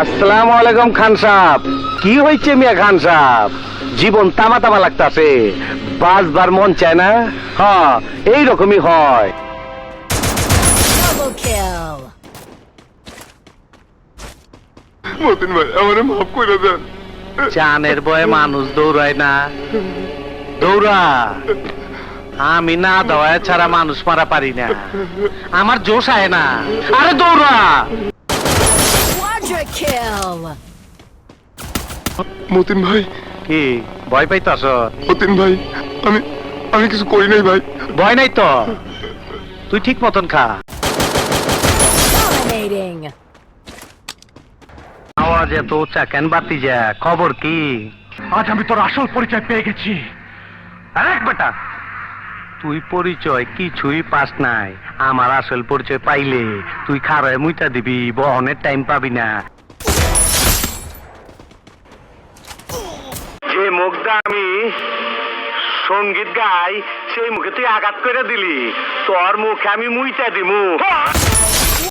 আসসালামু আলাইকুম খান সাহেব। কি হয়েছে মিয়া খান সাহেব? জীবন তামা তামা লাগতাছে, বাঁচবার মন চায় না? হ্যাঁ, এইরকমই হয়। Double kill. মতিন ভাই আমারে মাফ করে দেন। জানের বয়ে মানুষ দৌড়ায় না, দৌড়া। আমি না দেওয়ায় ছাড়া মানুষ মারা পারি না, আমার জোশ আয় না। আরে দৌড়া। Quadra kill. মতিন ভাই, কি ভয় পাইতাছ? মতিন ভাই, আমি আমি কিছু করি নাই ভাই। ভয় নাই তো, তুই ঠিক মতন খা। Dominating. আওয়াজ এত উঁচা কেন বাতি যা? খবর কি? আজ আমি তোর আসল পরিচয় পেয়ে গেছি। আরেক বেটা, তুই পরিচয় কিছুই পাস নাই। আমার আসল পরিচয় পাইলে তুই খারায় মুইটা দিবি, বহনের টাইম পাবি না। যে মুখটা আমি সঙ্গীত গাই, সেই মুখে তুই আঘাত করে দিলি, তোর মুখে আমি মুইটা দিমু।